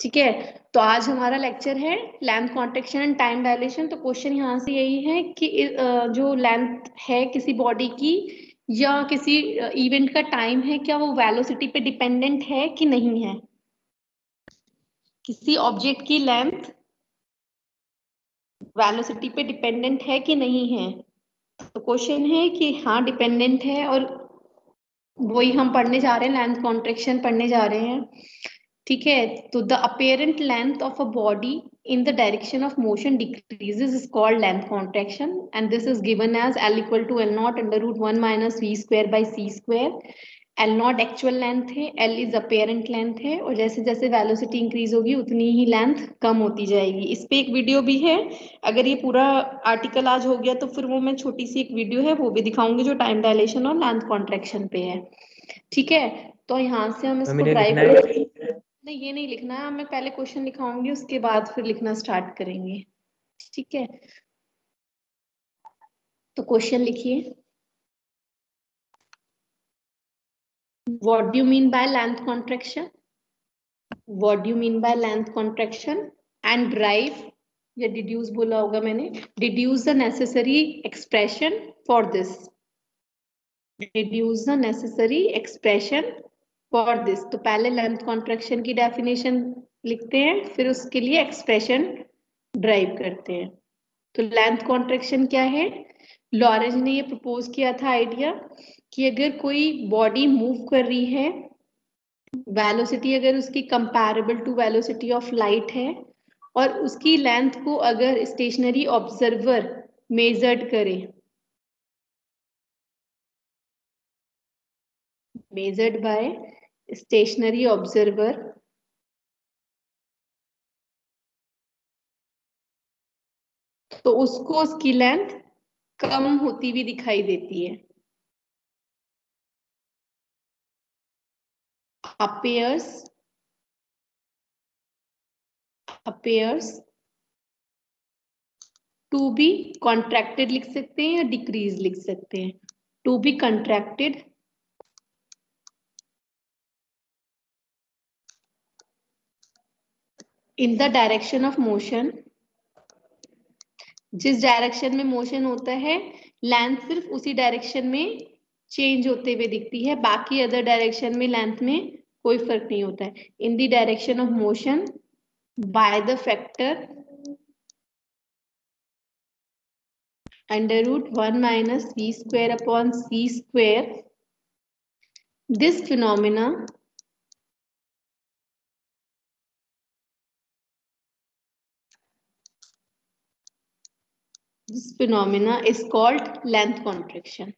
ठीक है, तो आज हमारा लेक्चर है length contraction and time dilation. तो क्वेश्चन यहाँ से यही है कि जो लेंथ है किसी बॉडी की या किसी इवेंट का टाइम है, क्या वो वेलोसिटी पे डिपेंडेंट है कि नहीं है। किसी ऑब्जेक्ट की लेंथ वेलोसिटी पे डिपेंडेंट है कि नहीं है। तो क्वेश्चन है कि हाँ डिपेंडेंट है, और वही हम पढ़ने जा रहे हैं, लेंथ कॉन्ट्रैक्शन पढ़ने जा रहे हैं। ठीक है, तो the apparent length of a body in the direction of motion decreases is called length contraction, and this is given as L equal to L naught under root 1 minus V square by C square। L naught actual length है, L is apparent length है, और जैसे जैसे velocity increase होगी उतनी ही length कम होती जाएगी। इस पे एक वीडियो भी है, अगर ये पूरा आर्टिकल आज हो गया तो फिर वो मैं छोटी सी एक वीडियो है वो भी दिखाऊंगी जो टाइम डायलेशन और लेंथ कॉन्ट्रैक्शन पे है। ठीक है, तो यहाँ से हम इसको ड्राइव नहीं, ये नहीं लिखना है, मैं पहले क्वेश्चन लिखाऊंगी उसके बाद फिर लिखना स्टार्ट करेंगे। ठीक है, तो क्वेश्चन लिखिए। What do you mean by length contraction, what do you mean by length contraction and drive या डिड्यूस बोला होगा मैंने, deduce the necessary expression for this, deduce the necessary expression for this. तो पहले लेंथ कॉन्ट्रैक्शन की definition लिखते हैं, फिर उसके लिए एक्सप्रेशन ड्राइव करते हैं। तो लेंथ कॉन्ट्रैक्शन क्या है, लॉरेंज ने ये प्रपोज किया था आइडिया कि अगर कोई बॉडी मूव कर रही है, वेलोसिटी अगर उसकी comparable to velocity of light है, और उसकी लेंथ को अगर स्टेशनरी ऑब्जर्वर मेजर्ड करे, मेजर्ड बाय स्टेशनरी ऑब्जर्वर, तो उसको उसकी लेंथ कम होती हुई दिखाई देती है। appears टू बी कॉन्ट्रैक्टेड लिख सकते हैं या डिक्रीज लिख सकते हैं। To be contracted in the direction of motion, जिस डायरेक्शन में मोशन होता है लेंथ सिर्फ उसी डायरेक्शन में चेंज होते हुए दिखती है, बाकी अदर डायरेक्शन में लेंथ में कोई फर्क नहीं होता है। In the direction of motion by the factor under root 1 minus v square upon c square, this phenomena is called length contraction।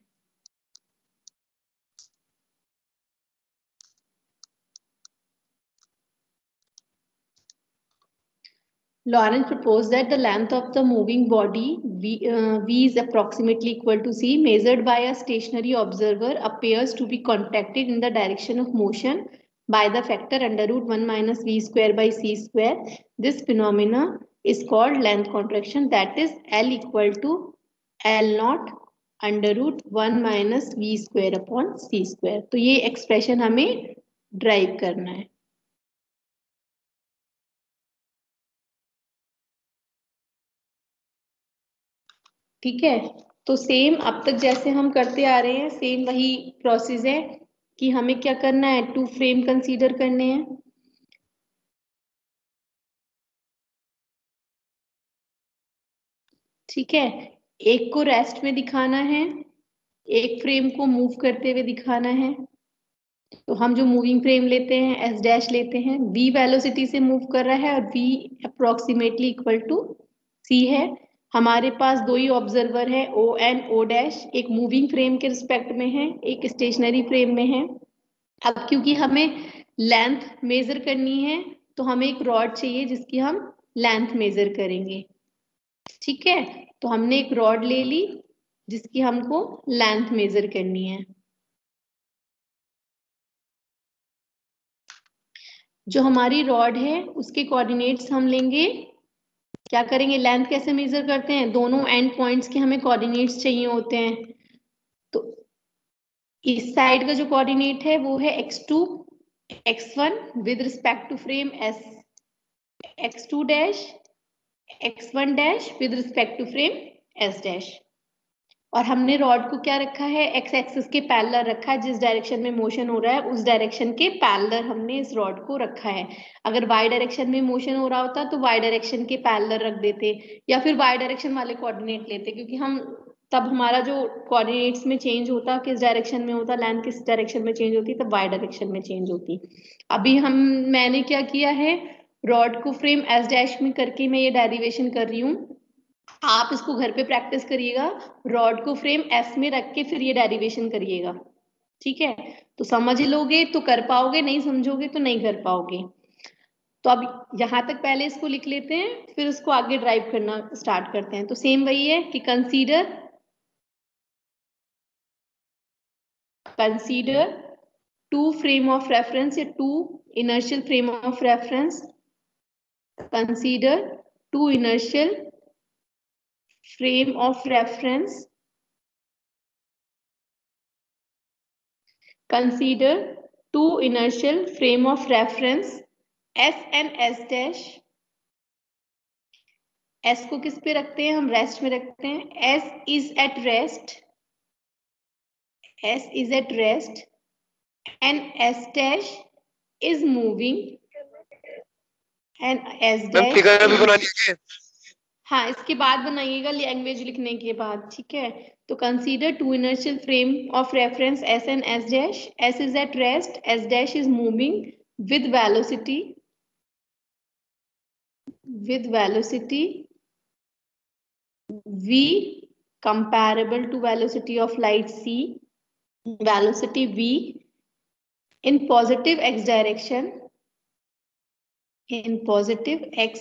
Lorentz proposed that the length of the moving body v is approximately equal to c, measured by a stationary observer, appears to be contracted in the direction of motion by the factor under root 1 minus v square by c square। This phenomena is called length contraction, that is L equal to L naught under root 1 minus v square upon c square. तो ये expression हमें drive करना है। ठीक है, तो same अब तक जैसे हम करते आ रहे हैं सेम वही प्रोसेस है कि हमें क्या करना है, टू फ्रेम कंसीडर करने हैं। ठीक है, एक को रेस्ट में दिखाना है, एक फ्रेम को मूव करते हुए दिखाना है। तो हम जो मूविंग फ्रेम लेते हैं एस डैश लेते हैं, v वेलोसिटी से मूव कर रहा है और v approximately equal to c है। हमारे पास दो ही ऑब्जर्वर है o एंड o डैश, एक मूविंग फ्रेम के रिस्पेक्ट में है, एक स्टेशनरी फ्रेम में है। अब क्योंकि हमें लेंथ मेजर करनी है तो हमें एक रॉड चाहिए जिसकी हम लेंथ मेजर करेंगे। ठीक है, तो हमने एक रॉड ले ली जिसकी हमको लेंथ मेजर करनी है। जो हमारी रॉड है उसके कोऑर्डिनेट्स हम लेंगे, क्या करेंगे, लेंथ कैसे मेजर करते हैं, दोनों एंड पॉइंट्स के हमें कोऑर्डिनेट्स चाहिए होते हैं। तो इस साइड का जो कोऑर्डिनेट है वो है x2 x1 with respect to frame s, x2 dash x1 dash with respect to frame s dash. और हमने रॉड को क्या रखा है, एक्स एक्सिस के पैरेलल रखा है, जिस डायरेक्शन में मोशन हो रहा है उस डायरेक्शन के पैरेलल हमने इस रॉड को रखा है। अगर वाई डायरेक्शन में मोशन हो रहा होता तो वाई डायरेक्शन के पैरेलल रख देते, या फिर वाई डायरेक्शन वाले कोऑर्डिनेट लेते, क्योंकि हम तब हमारा जो कोऑर्डिनेट्स में चेंज होता किस डायरेक्शन में होता, लेंथ किस डायरेक्शन में चेंज होती, तब वाई डायरेक्शन में चेंज होती। अभी मैंने क्या किया है, रॉड को फ्रेम एस डैश में करके मैं ये डेरिवेशन कर रही हूँ। आप इसको घर पे प्रैक्टिस करिएगा, रॉड को फ्रेम एस में रख के फिर ये डेरिवेशन करिएगा, ठीक है। तो समझ लोगे तो कर पाओगे, नहीं समझोगे तो नहीं कर पाओगे। तो अब यहां तक पहले इसको लिख लेते हैं, फिर उसको आगे ड्राइव करना स्टार्ट करते हैं। तो सेम वही है कि consider two frame of reference या two inertial frame of reference, consider two inertial frame of reference, consider two inertial frame of reference S and S dash। S को किस पे रखते हैं, हम रेस्ट में रखते हैं। S is at rest, S is at rest and S dash is moving and S dash figure भी बना लीजिए। हाँ, इसके बाद बनाइएगा लैंग्वेज लिखने के बाद, ठीक है। तो consider two inertial frame of reference S and S dash, S is at rest, S dash is moving with velocity v comparable to velocity of light c, velocity v in positive x direction, in positive x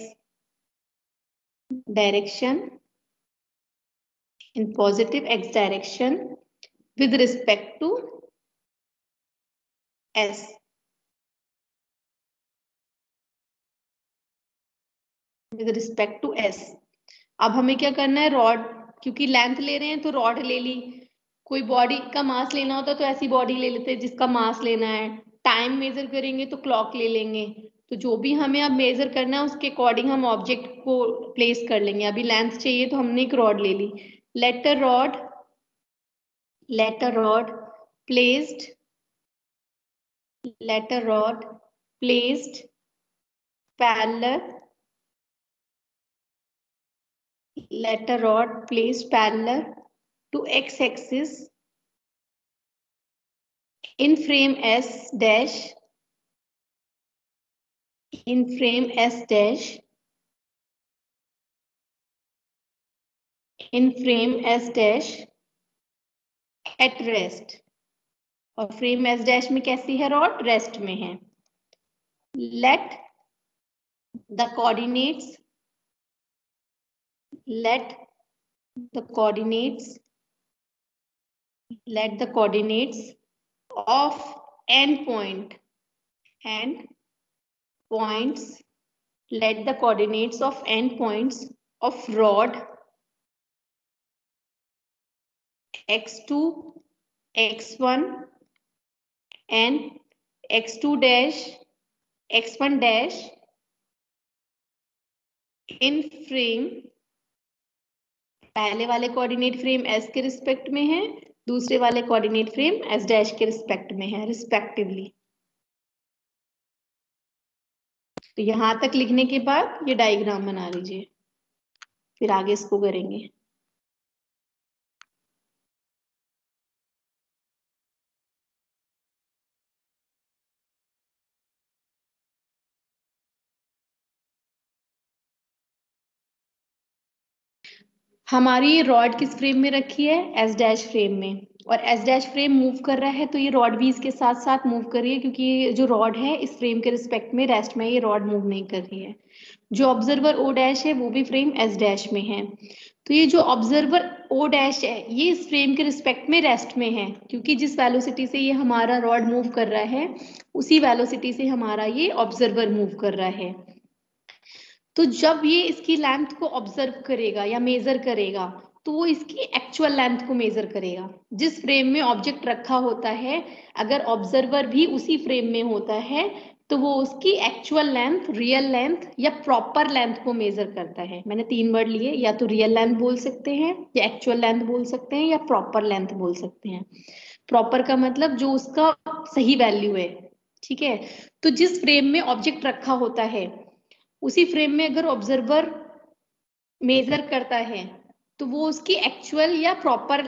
direction, in positive x direction with respect to s। with respect to s। अब हमें क्या करना है, rod, क्योंकि length ले रहे हैं तो रॉड ले ली। कोई बॉडी का मास लेना होता तो ऐसी बॉडी ले लेते हैं जिसका मास लेना है। टाइम मेजर करेंगे तो क्लॉक ले लेंगे। तो जो भी हमें अब मेजर करना है उसके अकॉर्डिंग हम ऑब्जेक्ट को प्लेस कर लेंगे। अभी लेंथ चाहिए तो हमने एक रॉड ले ली। Let a rod placed parallel, let a rod placed parallel to x-axis in frame S dash, in frame S dash, in frame S dash at rest। और फ्रेम S dash में कैसी है रॉड, रेस्ट में है। let the coordinates of end points let the coordinates of end points of rod x2, x1 and x2 dash, x1 dash in frame, पहले वाले coordinate frame s के respect में है, दूसरे वाले कोऑर्डिनेट फ्रेम s डैश के respect में है रिस्पेक्टिवली। तो यहां तक लिखने के बाद ये डायग्राम बना लीजिए, फिर आगे इसको करेंगे। हमारी रॉड किस फ्रेम में रखी है, एस डैश फ्रेम में, और एस डैश फ्रेम मूव कर रहा है तो ये रॉड भी इसके साथ साथ मूव कर रही है, क्योंकि ये जो रॉड है इस फ्रेम के रिस्पेक्ट में रेस्ट में, ये रॉड मूव नहीं कर रही है। जो ऑब्जर्वर ओ डैश है वो भी फ्रेम एस डैश में है। तो ये जो ऑब्जर्वर ओ डैश है ये इस फ्रेम के रिस्पेक्ट में रेस्ट में है, क्योंकि जिस वेलोसिटी से ये हमारा रॉड मूव कर रहा है उसी वेलोसिटी से हमारा ये ऑब्जर्वर मूव कर रहा है। तो जब ये इसकी लेंथ को ऑब्जर्व करेगा या मेजर करेगा तो वो इसकी एक्चुअल लेंथ को मेजर करेगा। जिस फ्रेम में ऑब्जेक्ट रखा होता है, अगर ऑब्जर्वर भी उसी फ्रेम में होता है तो वो उसकी एक्चुअल लेंथ, रियल लेंथ या प्रॉपर लेंथ को मेजर करता है। मैंने 3 वर्ड लिए, या तो रियल लेंथ बोल सकते हैं, या एक्चुअल लेंथ बोल सकते हैं, या प्रॉपर लेंथ बोल सकते हैं। प्रॉपर का मतलब जो उसका सही वैल्यू है, ठीक है। तो जिस फ्रेम में ऑब्जेक्ट रखा होता है उसी फ्रेम में अगर ऑब्जर्वर मेजर करता है तो वो उसकी एक्चुअल या प्रॉपर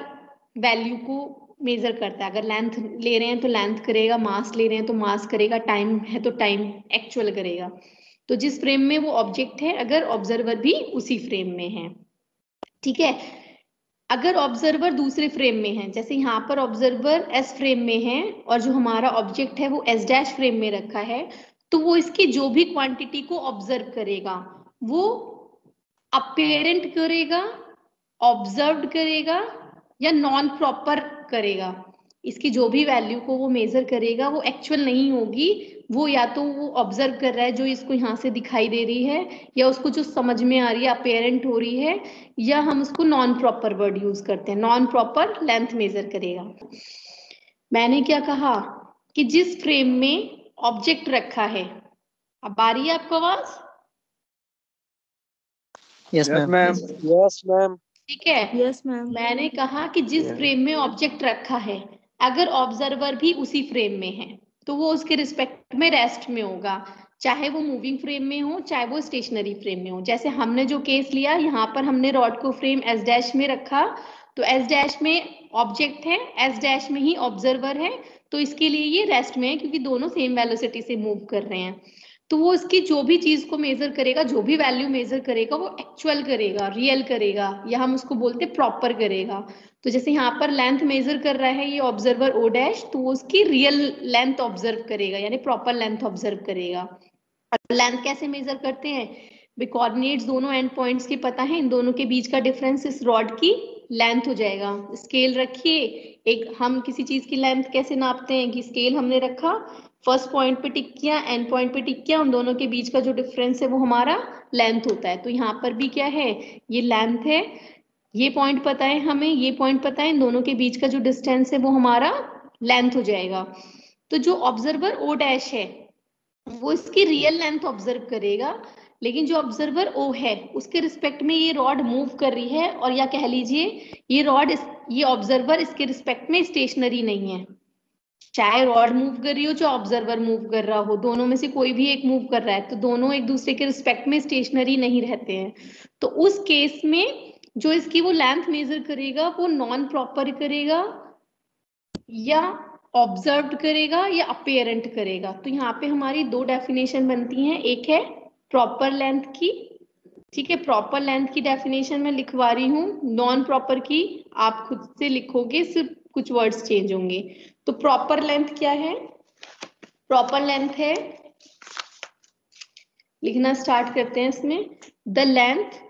वैल्यू को मेजर करता है। अगर लेंथ ले रहे हैं तो लेंथ करेगा, मास ले रहे हैं तो मास करेगा, टाइम है तो टाइम एक्चुअल करेगा। तो जिस फ्रेम में वो ऑब्जेक्ट है, अगर ऑब्जर्वर भी उसी फ्रेम में है, ठीक है। अगर ऑब्जर्वर दूसरे फ्रेम में है, जैसे यहाँ पर ऑब्जर्वर एस फ्रेम में है और जो हमारा ऑब्जेक्ट है वो एस डैश फ्रेम में रखा है, तो वो इसकी जो भी क्वांटिटी को ऑब्जर्व करेगा वो अपेरेंट करेगा, ऑब्जर्व्ड करेगा या नॉन प्रॉपर करेगा। इसकी जो भी वैल्यू को वो मेजर करेगा वो एक्चुअल नहीं होगी, वो या तो वो ऑब्जर्व कर रहा है जो इसको यहाँ से दिखाई दे रही है, या उसको जो समझ में आ रही है अपेरेंट हो रही है, या हम उसको नॉन प्रॉपर वर्ड यूज करते हैं, नॉन प्रॉपर लेंथ मेजर करेगा। मैंने क्या कहा कि जिस फ्रेम में ऑब्जेक्ट रखा है, अब आ रही है आपको आवाज? Yes ma'am. Yes ma'am. ठीक है। Yes ma'am. मैंने कहा कि जिस फ्रेम में ऑब्जेक्ट रखा है अगर ऑब्जर्वर भी उसी फ्रेम में है तो वो उसके रिस्पेक्ट में रेस्ट में होगा, चाहे वो मूविंग फ्रेम में हो चाहे वो स्टेशनरी फ्रेम में हो। जैसे हमने जो केस लिया, यहाँ पर हमने रॉड को फ्रेम एस डैश में रखा, तो एस डैश में ऑब्जेक्ट है, एस डैश में ही ऑब्जर्वर है, तो इसके लिए ये रेस्ट में है क्योंकि दोनों सेम वेलोसिटी से मूव कर रहे हैं। तो वो उसकी जो भी चीज को मेजर करेगा, जो भी वैल्यू मेजर करेगा वो एक्चुअल करेगा, रियल करेगा, या हम उसको बोलते हैं प्रॉपर करेगा। तो जैसे यहाँ पर लेंथ मेजर कर रहा है ये ऑब्जर्वर ओ डैश, तो वो उसकी रियल लेंथ ऑब्जर्व करेगा, यानी प्रॉपर लेंथ ऑब्जर्व करेगा। और लेंथ कैसे मेजर करते हैं? कोऑर्डिनेट्स दोनों एंड पॉइंट्स के पता है, इन दोनों के बीच का डिफरेंस इस रॉड की लेंथ हो जाएगा। स्केल रखिए, एक हम किसी चीज की लेंथ कैसे नापते हैं कि स्केल हमने रखा, फर्स्ट पॉइंट पे टिक किया, एंड पॉइंट पे टिक किया, उन दोनों के बीच का जो डिफरेंस है वो हमारा लेंथ होता है। तो यहाँ पर भी क्या है, ये लेंथ है, ये पॉइंट पता है हमें, ये पॉइंट पता है, इन दोनों के बीच का जो डिस्टेंस है वो हमारा लेंथ हो जाएगा। तो जो ऑब्जर्वर ओ डैश है वो इसकी रियल लेंथ ऑब्जर्व करेगा, लेकिन जो ऑब्जर्वर ओ है उसके रिस्पेक्ट में ये रॉड मूव कर रही है, और या कह लीजिए ये रॉड, ये ऑब्जर्वर इसके रिस्पेक्ट में स्टेशनरी नहीं है। चाहे रॉड मूव कर रही हो चाहे ऑब्जर्वर मूव कर रहा हो, दोनों में से कोई भी एक मूव कर रहा है, तो दोनों एक दूसरे के रिस्पेक्ट में स्टेशनरी नहीं रहते हैं। तो उस केस में जो इसकी वो लेंथ मेजर करेगा वो नॉन प्रॉपर करेगा, या ऑब्जर्व्ड करेगा, या अपेरेंट करेगा। तो यहाँ पे हमारी दो डेफिनेशन बनती हैं, एक है प्रॉपर लेंथ की, ठीक है, प्रॉपर लेंथ की डेफिनेशन मैं लिखवा रही हूँ, नॉन प्रॉपर की आप खुद से लिखोगे, सिर्फ कुछ वर्ड्स चेंज होंगे। तो प्रॉपर लेंथ क्या है? प्रॉपर लेंथ है, लिखना स्टार्ट करते हैं इसमें, the length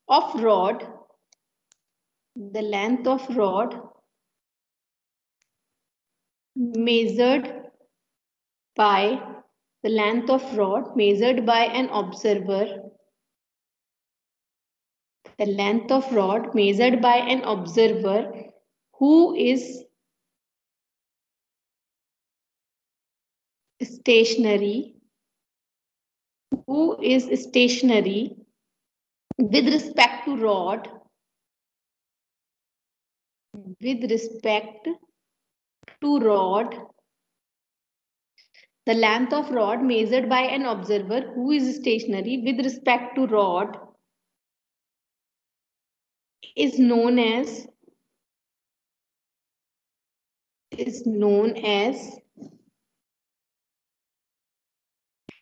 of rod, the length of rod measured by the length of rod measured by an observer, the length of rod measured by an observer who is stationary with respect to rod, the length of rod measured by an observer who is stationary with respect to rod is known as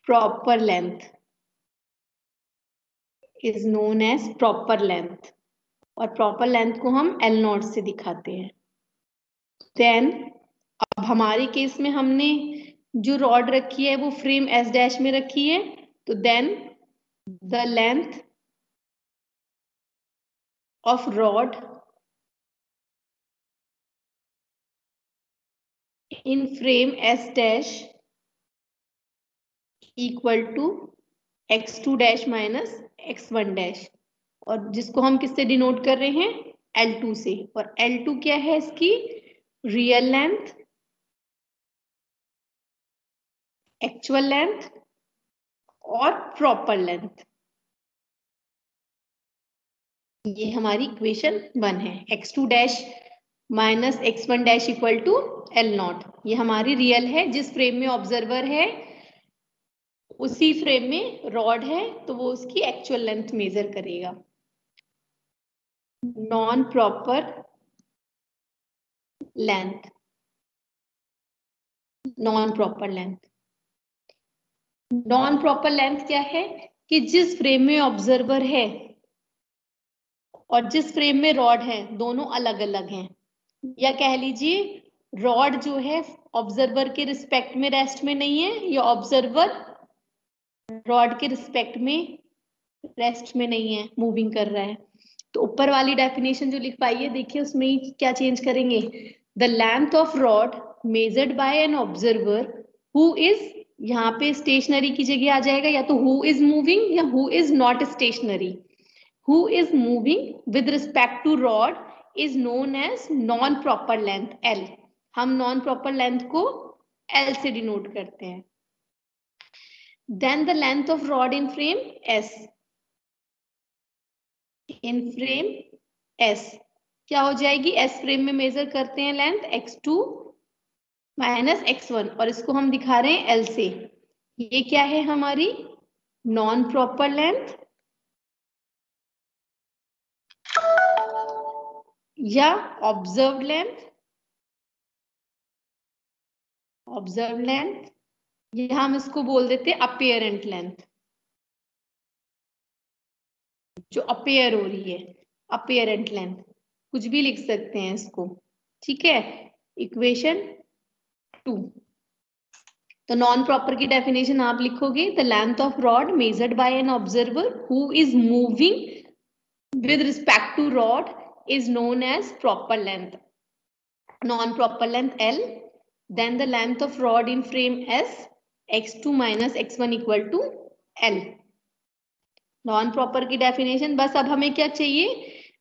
proper length, is known as proper length, और proper length को हम L not से दिखाते हैं। Then अब हमारे case में हमने जो रॉड रखी है वो फ्रेम एस डैश में रखी है, तो then the length of rod in frame S dash equal to x2 dash minus x1 dash, और जिसको हम किससे डिनोट कर रहे हैं? L2 से, और L2 क्या है इसकी रियल लेंथ, एक्चुअल लेंथ और प्रॉपर लेंथ। ये हमारी इक्वेशन 1 है। x2 dash minus x1 dash equal to L0। ये हमारी रियल है, जिस फ्रेम में ऑब्जर्वर है उसी फ्रेम में रॉड है, तो वो उसकी एक्चुअल लेंथ मेजर करेगा। Non proper length, non proper length, non proper length क्या है कि जिस फ्रेम में ऑब्जर्वर है और जिस फ्रेम में रॉड है दोनों अलग अलग हैं, या कह लीजिए रॉड जो है ऑब्जर्वर के रिस्पेक्ट में रेस्ट में नहीं है, या ऑब्जर्वर रॉड के रिस्पेक्ट में रेस्ट में नहीं है, मूविंग कर रहा है। तो ऊपर वाली डेफिनेशन जो लिख पाई है देखिए, उसमें क्या चेंज करेंगे, the length of rod measured by an observer who is, यहाँ पे स्टेशनरी की जगह आ जाएगा या तो हु इज मूविंग या who is not stationary. Who is moving with respect to rod is known as non proper length L। हम नॉन प्रॉपर लेंथ को L से डिनोट करते हैं। Then the length of rod in frame S, in frame S क्या हो जाएगी, S frame में major करते हैं लेंथ x2 माइनस x1, और इसको हम दिखा रहे हैं L से। ये क्या है हमारी नॉन प्रॉपर लेंथ या ऑब्जर्व लेंथ, ऑब्जर्व लेंथ, या हम इसको बोल देते हैं अपीयरेंट लेंथ, जो अपीयर हो रही है, अपीयरेंट लेंथ, कुछ भी लिख सकते हैं इसको, ठीक है। इक्वेशन 2। तो नॉन प्रॉपर की डेफिनेशन आप लिखोगे, the length of rod measured by an observer who is moving with respect to rod is known as proper length, non proper length L। Then the length of rod in frame S, x2 minus x1 equal to L। Non proper की definition. बस अब हमें क्या चाहिए,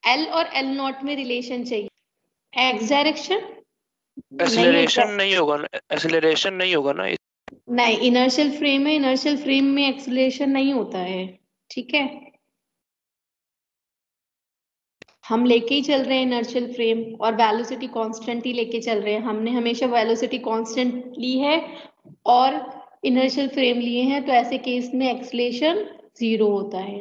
L और L0 में relation चाहिए। X direction acceleration नहीं होगा ना, एक्सेलरेशन नहीं होगा ना। नहीं, इनर्शियल फ्रेम है, इनर्शियल फ्रेम में एक्सेलरेशन नहीं होता है, ठीक है। हम लेके ही चल रहे हैं इनर्शियल फ्रेम, और वेलोसिटी कांस्टेंट ही लेके चल रहे हैं। हमने हमेशा वेलोसिटी कांस्टेंट ली है और इनर्शियल फ्रेम लिए हैं, तो ऐसे केस में एक्सेलरेशन 0 होता है।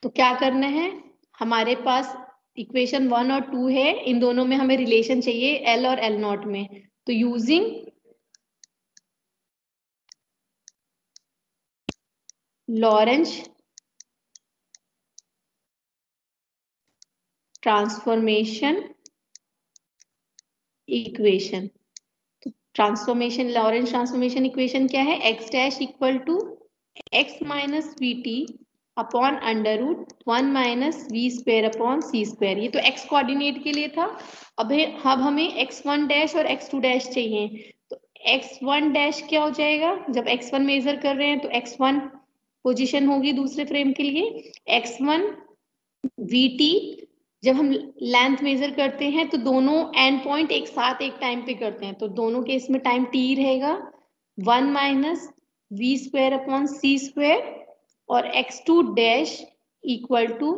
तो क्या करना है, हमारे पास इक्वेशन 1 और 2 है, इन दोनों में हमें रिलेशन चाहिए L और L0 में। तो using Lorentz transformation equation, transformation, Lorentz transformation equation क्या है, x dash equal to x minus v t upon under root 1 minus v square upon c square. ये तो x कोऑर्डिनेट के लिए था। अब हमें x1 डैश और x2 डैश चाहिए। तो x1 डैश क्या हो जाएगा, जब x1 मेजर कर रहे हैं तो x1 पोजीशन होगी दूसरे फ्रेम के लिए, x1 vt। जब हम लेंथ मेजर करते हैं तो दोनों एंड पॉइंट एक साथ एक टाइम पे करते हैं, तो दोनों केस में टाइम t रहेगा 1 minus v square upon c square, और x2 dash equal to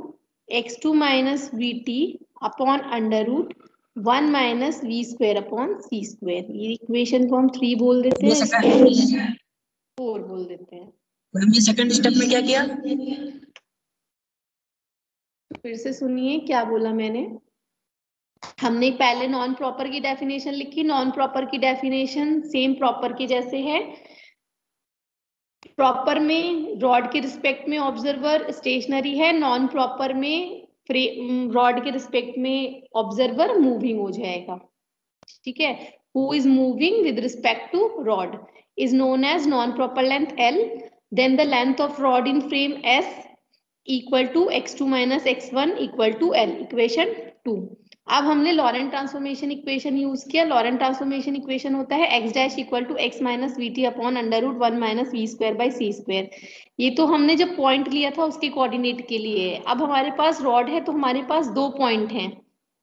x2 minus v t upon under root 1 minus v square upon c square. ये इक्वेशन को हम 3 बोल देते हैं, 4 बोल देते हैं। मैम ये सेकंड स्टेप में क्या किया, फिर से सुनिए क्या बोला मैंने। हमने पहले नॉन प्रॉपर की डेफिनेशन लिखी, नॉन प्रॉपर की डेफिनेशन सेम प्रॉपर की जैसे है। प्रॉपर में रॉड के रिस्पेक्ट में ऑब्जर्वर स्टेशनरी है, नॉन प्रॉपर में रॉड के रिस्पेक्ट में ऑब्जर्वर मूविंग हो जाएगा, ठीक है। Who is moving with respect to rod is known as non proper length L। Then the length of rod in frame S equal to x2 minus x1 equal to L, equation 2। अब हमने Lorentz transformation equation use किया। Lorentz transformation equation होता है x dash equal to x minus v t upon under root 1 minus v square by c square. ये तो हमने जब point लिया था उसके कोऑर्डिनेट के लिए। अब हमारे पास रॉड है तो हमारे पास दो पॉइंट हैं,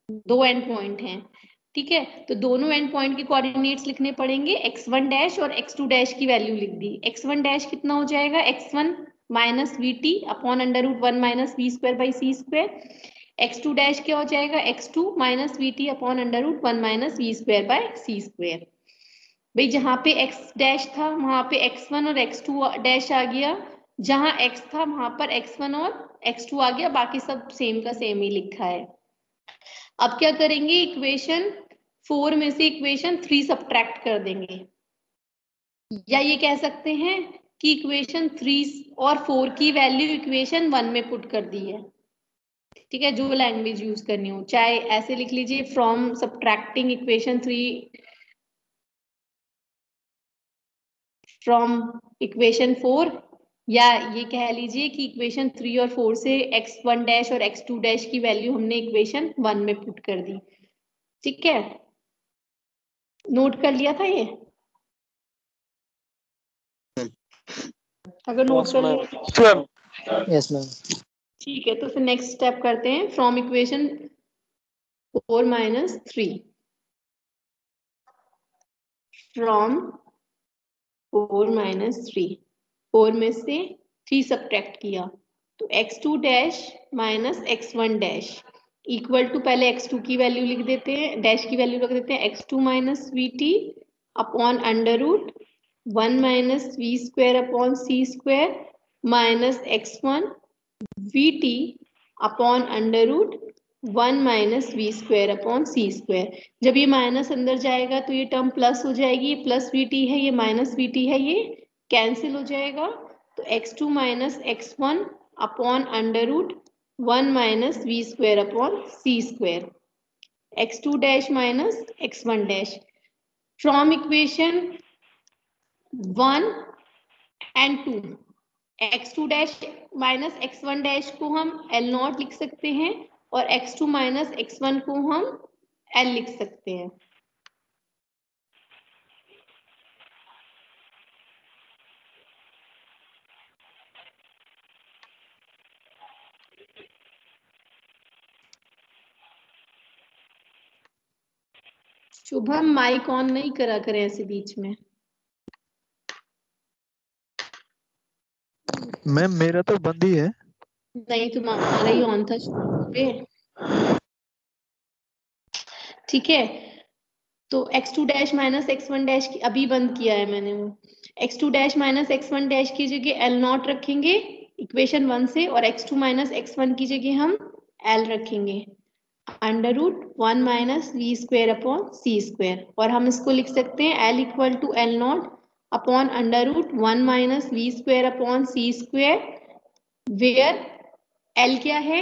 दो एंड पॉइंट हैं, ठीक है। तो दोनों एंड पॉइंट के कोऑर्डिनेट्स लिखने पड़ेंगे। x1 डैश और x2 डैश की वैल्यू लिख दी। x1 डैश कितना हो जाएगा, x1 minus v t upon under root 1 minus v square by c square. x2 dash क्या हो जाएगा, x2 minus v t upon under root 1 minus v square by c square. भाई जहाँ पे x डैश था वहां पे x1 और x2 डैश आ गया, जहां x था वहां पर x1 और x2 आ गया, बाकी सब सेम का सेम ही लिखा है। अब क्या करेंगे, इक्वेशन 4 में से इक्वेशन 3 सब्ट्रैक्ट कर देंगे, या ये कह सकते हैं कि इक्वेशन 3 और 4 की वैल्यू इक्वेशन 1 में पुट कर दी है, ठीक है। जो लैंग्वेज यूज करनी हो, चाहे ऐसे लिख लीजिए from subtracting equation 3 from equation 4, या ये कह लीजिए कि इक्वेशन 3 और 4 से x1 डैश और x2 डैश की वैल्यू हमने इक्वेशन 1 में पुट कर दी, ठीक है। नोट कर लिया था ये, अगर नोट कर लिया यस मैम। ठीक है। तो फिर नेक्स्ट स्टेप करते हैं, from equation 4 minus 3, from 4 minus 3, 4 में से 3 सब्ट्रैक्ट किया तो x2 dash minus x1 dash equal to, पहले x2 की वैल्यू लिख देते हैं, डैश की वैल्यू रख देते हैं, x2 minus v t upon under root 1 minus v square upon c square minus x1 v t upon under root 1 minus v square upon c square. जब ये माइनस अंदर जाएगा तो ये टर्म प्लस हो जाएगी, ये प्लस वी टी है, ये माइनस वी टी है, ये कैंसिल हो जाएगा। तो x2 minus x1 upon under root 1 minus v square upon c square, x2 dash minus x1 dash. From equation 1 and 2, x2 dash minus x1 dash को हम L not लिख सकते हैं और x2 माइनस x1 को हम L लिख सकते हैं। शुभम माइक ऑन नहीं करा करें ऐसे बीच में। मैम मेरा तो बंद ही है। नहीं तुम्हारा ही ऑन था शुरू पे, ठीक है। तो x2 dash minus x1 dash की अभी बंद किया है मैंने, वो x2 dash minus x1 dash की जगह L नॉट रखेंगे इक्वेशन 1 से, और x2 माइनस x1 की जगह हम L रखेंगे under root 1 minus v square upon c square, और हम इसको लिख सकते हैं L equal to L naught upon under root 1 minus v square upon c square, where L क्या है,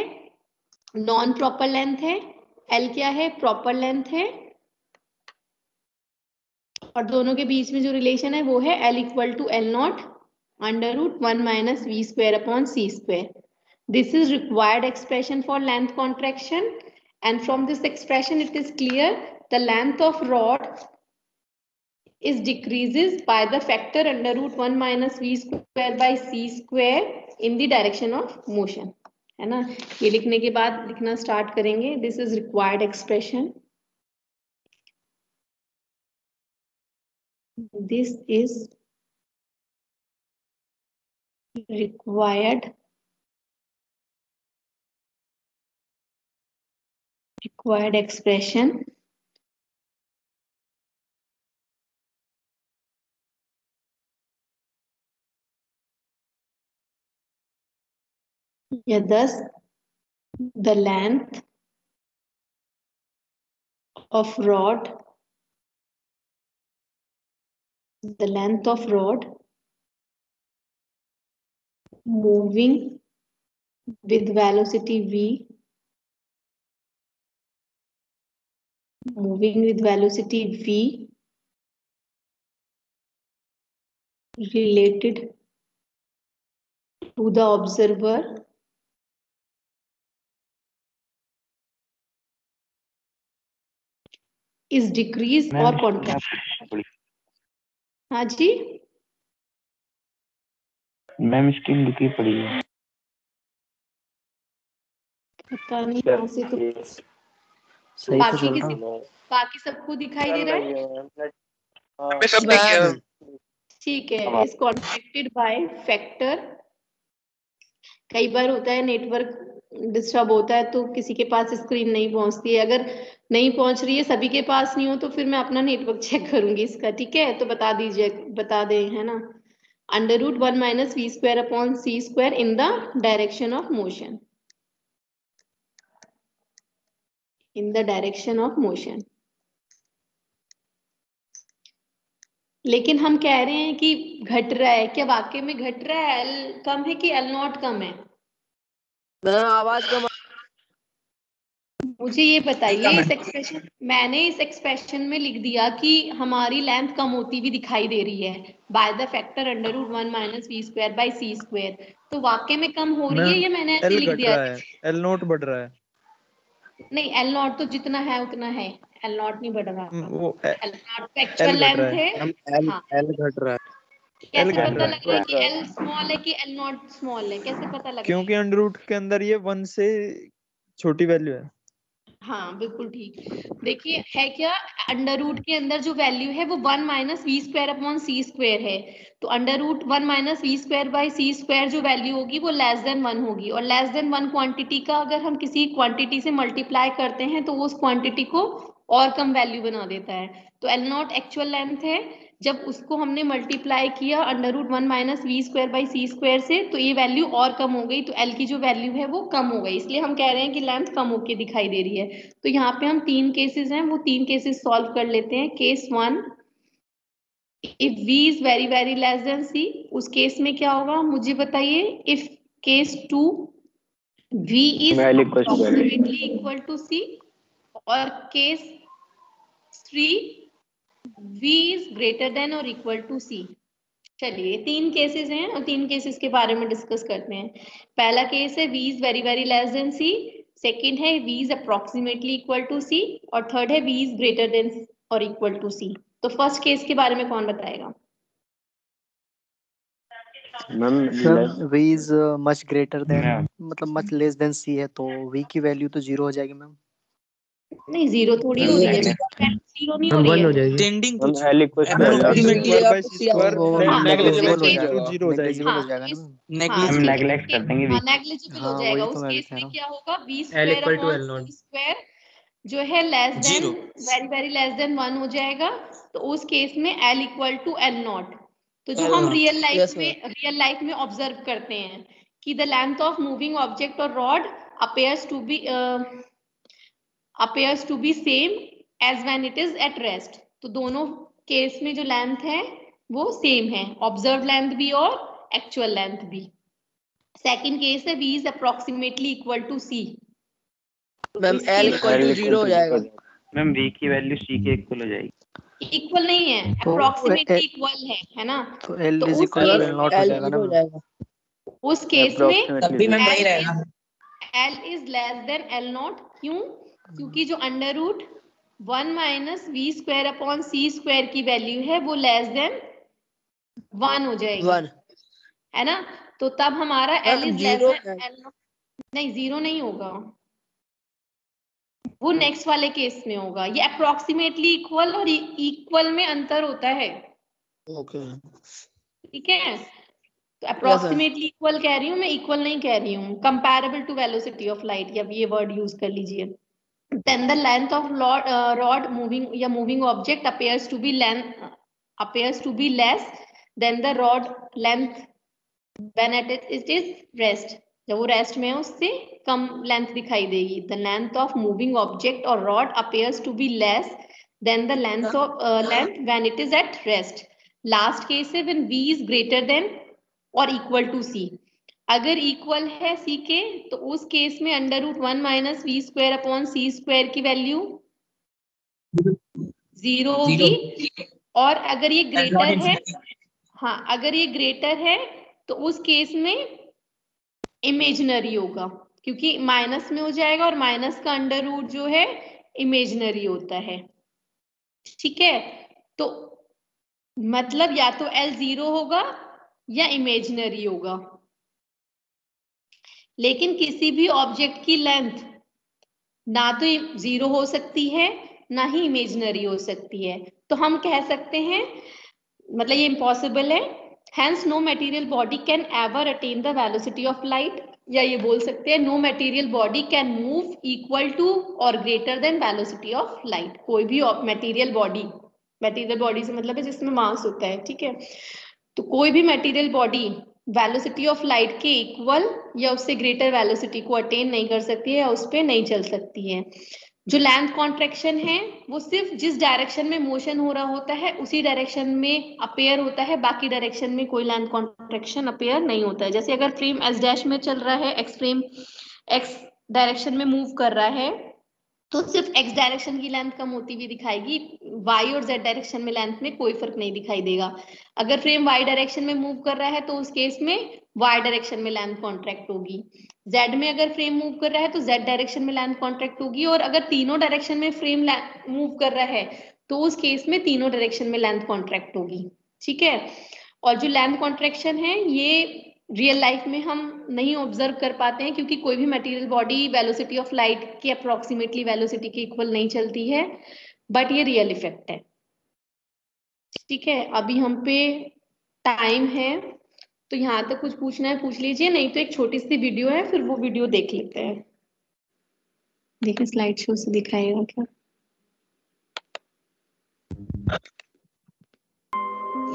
नॉन प्रॉपर लेंथ है, L क्या है, प्रॉपर लेंथ है, और दोनों के बीच में जो रिलेशन है वो है L equal to L naught under root 1 minus v square upon c square. This is required expression for length contraction, and from this expression it is clear the length of rod is decreases by the factor under root 1 minus v square by c square in the direction of motion, है ना। ये लिखने के बाद लिखना start करेंगे, this is required expression, this is required expression या thus the length of rod, the length of rod moving with velocity v, moving with velocity v related to the observer is decrease और contract. हाँ जी ma'am इसकी लिखी पड़ी है। पता नहीं यहाँ से तो सही तो बाकी चल किसी रहा। बाकी सबको दिखाई दे रहा है। हमें सब दिख गया। ठीक है। Is contracted by factor. कई बार होता है नेटवर्क डिस्टर्ब होता है तो किसी के पास स्क्रीन नहीं पहुंचती है। अगर नहीं पहुंच रही है, सभी के पास नहीं हो, तो फिर मैं अपना नेटवर्क चेक करूंगी इसका। ठीक है, तो बता दीजिए, बता दे, है ना। Under root 1 minus v square upon c square in the direction of motion, in the direction of motion. लेकिन हम कह रहे हैं कि घट रहा है, क्या वाकई में घट रहा है? एल कम है कि एल नॉट कम है? आवाज कम। मुझे ये बताइए, इस एक्सप्रेशन, मैंने इस एक्सप्रेशन में लिख दिया कि हमारी लेंथ कम होती हुई दिखाई दे रही है by the factor under root 1 minus v square by c square. तो वाकई में कम हो रही है या मैंने ऐसे एल लिख घट दिया? रहा है, एल नॉट बढ़ रहा है। नहीं, एल नॉट तो जितना है उतना है, एल नॉट नहीं बढ़ रहा। वो एल नॉट तो एक्चुअल एल घट रहा लेंथ है। एल हाँ, एल घट रहा है। एल कैसे घट पता रहा लग रहा है है कि एल स्मॉल है कि एल नॉट स्मॉल है? कैसे पता लग रहा क्योंकि है? अंडर रूट के अंदर ये 1 से छोटी वैल्यू है। हाँ बिल्कुल ठीक। देखिए है क्या, अंडर रूट के अंदर जो वैल्यू है वो 1 minus v square upon c square है। तो under root 1 minus v square by c square जो वैल्यू होगी वो लेस देन 1 होगी। और लेस देन 1 क्वांटिटी का अगर हम किसी क्वांटिटी से मल्टीप्लाई करते हैं तो वो उस क्वांटिटी को और कम वैल्यू बना देता है। तो एल नॉट एक्चुअल लेंथ है, जब उसको हमने मल्टीप्लाई किया under root 1 minus v square by c square से, तो ये वैल्यू और कम हो गई, तो एल की जो वैल्यू है वो कम हो गई। इसलिए हम कह रहे हैं कि लेंथ कम होके दिखाई दे रही है। तो यहाँ पे हम 3 केसेस हैं, वो 3 केसेस सॉल्व कर लेते हैं। Case 1, if v is very very less than c, उस केस में क्या होगा मुझे बताइए। If case 2, v is approximately equal to c, और case 3, v is greater than और इक्वल टू c। चलिए 3 केसेस हैं और 3 केसेस के बारे में डिस्कस करते हैं। पहला केस है v is very very less than c, second है v is approximately equal to c, और थर्ड है v इज ग्रेटर देन और इक्वल टू c। तो फर्स्ट केस के बारे में कौन बताएगा? Ma'am v is much greater than, मतलब मच लेस देन c है, तो v की वैल्यू तो 0 हो जाएगी मैम। नहीं, जीरो थोड़ी हो रही है, जीरो नहीं हो रही है। Tending to L equal to L naught. Square by c square हाँ, नेग्लिजिबल तो हो जाएगा, 0 हो जाएगी। नेग्लिजिबल हो जाएगा ना मैम। हाँ, नेग्लेक्ट कर देंगे हाँ नेग्लिजिबल हो हाँ, जाएगा। वही तो उस मैं भी केस कह में रहा हूँ। क्या होगा, v square upon c square जो है less than, very very less than 1 हो जाएगा। तो उस केस में l equal to L naught. तो जो हम रियल लाइफ में ऑब्जर्व करते हैं कि the length of moving object और rod appears to be same as when it is at rest। तो दोनों केस में जो लेंथ है वो सेम है, ऑब्जर्व लेंथ भी और एक्चुअल लेंथ भी। सेकंड केस है v is approximately equal to c। Ma'am l equal to 0 हो जाएगा। मैम v की वैल्यू c के इक्वल हो जाएगी। इक्वल नहीं है, तो अप्रोक्सीमेटली इक्वल है ना। तो l तो इज उस equal to case L naught हो l जाएगा ना 0 हो मैम। जाएगा। उस केस में तब भी मैम वही रहेगा, l is less than L naught. क्यों? क्योंकि जो under root 1 minus v square upon c square की वैल्यू है वो लेस देन 1 हो जाएगी, 1 है ना। तो तब हमारा l is less 0 than L naught. नहीं, 0 नहीं होगा, वो नेक्स्ट वाले केस में होगा। ये अप्रोक्सीमेटली इक्वल और इक्वल में अंतर होता है। ओके ठीक है, तो अप्रोक्सीमेटली इक्वल कह रही हूँ मैं, इक्वल नहीं कह रही हूँ। Comparable to velocity of light, या ये वर्ड यूज कर लीजिए। Then the length of rod moving या moving object appears to be less than the rod length when it is rest। जब वो रेस्ट में है उससे कम लेंथ दिखाई देगी। The length of moving object और rod appears to be less than the length when it is at rest। Last case है when v is greater than or equal to c। अगर equal है c के तो उस case में under root 1 minus v square upon c square की value 0 होगी। और अगर ये ग्रेटर है, हाँ अगर ये ग्रेटर है तो उस केस में इमेजिनरी होगा, क्योंकि माइनस में हो जाएगा और माइनस का अंडर रूट जो है इमेजिनरी होता है। ठीक है, तो मतलब या तो L 0 होगा या इमेजिनरी होगा, लेकिन किसी भी ऑब्जेक्ट की लेंथ ना तो 0 हो सकती है ना ही इमेजिनरी हो सकती है। तो हम कह सकते हैं मतलब ये इम्पॉसिबल है, hence no material body can ever attain the velocity of light, या ये बोल सकते हैं no material body can move equal to or greater than velocity of light। कोई भी material body से मतलब है जिसमें मास होता है, ठीक है, तो कोई भी material body velocity of light के इक्वल या उससे ग्रेटर वेलोसिटी को अटेन नहीं कर सकती है या उस पर नहीं चल सकती है। जो लेंथ कॉन्ट्रैक्शन है वो सिर्फ जिस डायरेक्शन में मोशन हो रहा होता है उसी डायरेक्शन में अपेयर होता है, बाकी डायरेक्शन में कोई लेंथ कॉन्ट्रैक्शन अपेयर नहीं होता है। जैसे अगर फ्रेम एस डैश में चल रहा है, एक्स फ्रेम एक्स डायरेक्शन में मूव कर रहा है, तो सिर्फ एक्स डायरेक्शन की लेंथ कम होती हुई दिखाएगी, वाई और जेड डायरेक्शन में लेंथ में कोई फर्क नहीं दिखाई देगा। अगर फ्रेम वाई डायरेक्शन में मूव कर रहा है तो उस केस में वाई डायरेक्शन में लेंथ कॉन्ट्रैक्ट होगी। जेड में अगर फ्रेम मूव कर रहा है तो जेड डायरेक्शन में लेंथ कॉन्ट्रैक्ट होगी, और अगर तीनों डायरेक्शन में फ्रेम मूव कर रहा है तो उस केस में तीनों डायरेक्शन में लेंथ कॉन्ट्रैक्ट होगी, ठीक है। और जो लेंथ कॉन्ट्रैक्शन है ये रियल लाइफ में हम नहीं ऑब्जर्व कर पाते हैं, क्योंकि कोई भी material body velocity of light के अप्रोक्सीमेटली वेलोसिटी के इक्वल नहीं चलती है, बट ये रियल इफेक्ट है, ठीक है। अभी हम पे टाइम है, तो यहाँ तक कुछ पूछना है पूछ लीजिए, नहीं तो एक छोटी सी वीडियो है, फिर वो वीडियो देख लेते हैं। देखिए स्लाइड शो से दिखाएगा क्या।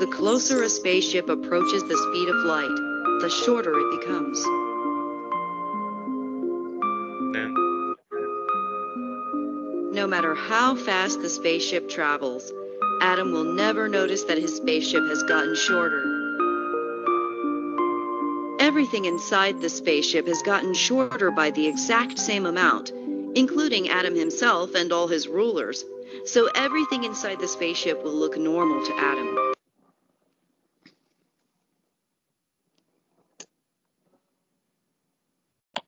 The closer a spaceship approaches the speed of light, the shorter it becomes. No matter how fast the spaceship travels, Adam will never notice that his spaceship has gotten shorter. Everything inside the spaceship has gotten shorter by the exact same amount, including Adam himself and all his rulers. So everything inside the spaceship will look normal to Adam.